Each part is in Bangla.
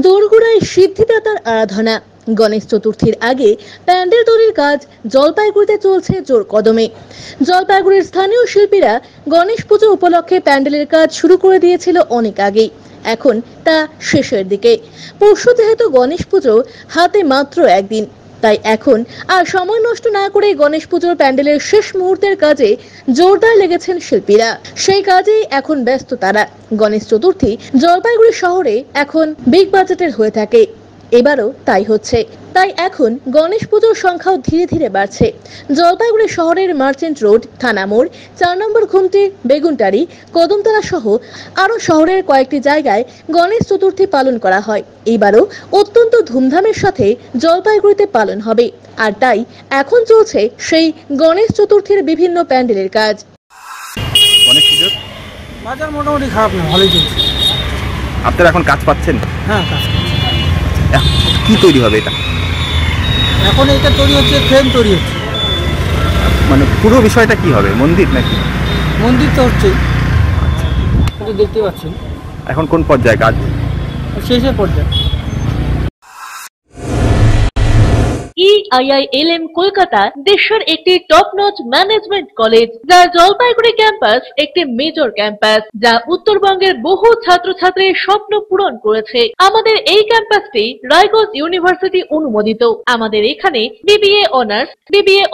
দোরগোড়ায় সিদ্ধিদাতার আরাধনা। গণেশ চতুর্থীর আগে প্যান্ডেল তৈরির কাজ জলপাইগুড়িতে চলছে জোর কদমে। জলপাইগুড়ির স্থানীয় শিল্পীরা গণেশ পুজো উপলক্ষে প্যান্ডেলের কাজ শুরু করে দিয়েছিল অনেক আগেই। এখন তা শেষের দিকে। পরশু যেহেতু গণেশ পুজো, হাতে মাত্র একদিন, তাই এখন আর সময় নষ্ট না করে গণেশ পুজোর প্যান্ডেলের শেষ মুহূর্তের কাজে জোরদার লেগেছেন শিল্পীরা। সেই কাজেই এখন ব্যস্ত তারা। গণেশ চতুর্থী জলপাইগুড়ি শহরে এখন বিগ বাজেটের হয়ে থাকে, এবারও তাই হচ্ছে। তাই এখন গণেশ পুজোর সংখ্যাও ধীরে ধীরে বাড়ছে। জলপাইগুড়ি শহরের মার্চেন্ট রোড, থানামোড়, 4 নম্বর ঘুমটি, বেগুনটারি, কদমতলা সহ আরো শহরের কয়েকটি জায়গায় গণেশ চতুর্থী পালন করা হয়। এবারও অত্যন্ত ধুমধামের সাথে জলপাইগুড়িতে পালন হবে, আর তাই এখন চলছে সেই গণেশ চতুর্থীর বিভিন্ন প্যান্ডেলের কাজ। গণেশ পুজোর বাজার মোটামুটি খারাপ না, ভালোই চলছে। আপনারা এখন কাজ পাচ্ছেন? হ্যাঁ, কাজ কি তৈরি হবে এটা? এখন এটা তৈরি হচ্ছে, ফ্রেম তৈরি হচ্ছে। মানে পুরো বিষয়টা কি হবে? মন্দির নাকি? মন্দির তো হচ্ছেই, দেখতে পাচ্ছেন। এখন কোন পর্যায়ে কাজ? শেষের পর্যায়ে। EIILM কলকাতা দেশের একটি টপ নচ ম্যানেজমেন্ট কলেজ, যার জলপাইগুড়ি ক্যাম্পাস একটি মেজর ক্যাম্পাস, যা উত্তরবঙ্গের বহু ছাত্রছাত্রীর স্বপ্ন পূরণ করেছে। আমাদের এই ক্যাম্পাসটি রায়গঞ্জ ইউনিভার্সিটি অনুমোদিত। আমাদের এখানে BBA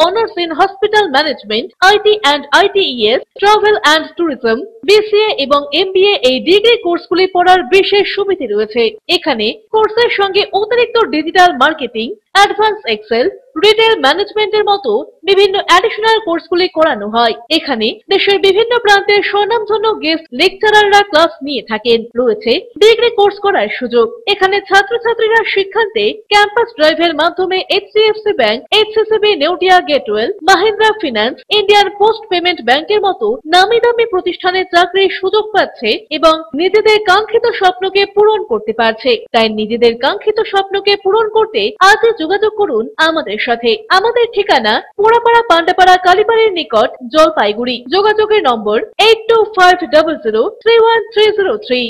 honours in hospital management, IT and ITES, travel and tourism, BCA এবং MBA এই ডিগ্রি কোর্সগুলি পড়ার বিশেষ সুবিধা রয়েছে। এখানে কোর্সের সঙ্গে অতিরিক্ত digital marketing, advance excel, retail ম্যানেজমেন্টের মতো বিভিন্ন অ্যাডিশনাল কোর্সগুলি করানো হয়। এখানে দেশের বিভিন্ন প্রান্তের স্বনামধন্য গেস্ট লেকচারাররা ক্লাস নিয়ে থাকেন। রয়েছে ডিগ্রি কোর্স করার সুযোগ। এখানে ছাত্রছাত্রীরা শিক্ষান্তে ক্যাম্পাস ড্রাইভের মাধ্যমে HDFC bank, HCCB Neotia Getwell, Mahindra finance, Indian post payment ব্যাংকের মতো নামি দামি প্রতিষ্ঠানে চাকরির সুযোগ পাচ্ছে এবং নিজেদের কাঙ্ক্ষিত স্বপ্নকে পূরণ করতে পারছে। তাই নিজেদের কাঙ্ক্ষিত স্বপ্নকে পূরণ করতে আজই যোগাযোগ করুন আমাদের সাথে। আমাদের ঠিকানা পোড়াপাড়া পান্ডাপাড়া কালীবাড়ির নিকট, জলপাইগুড়ি। যোগাযোগের নম্বর 8250031303।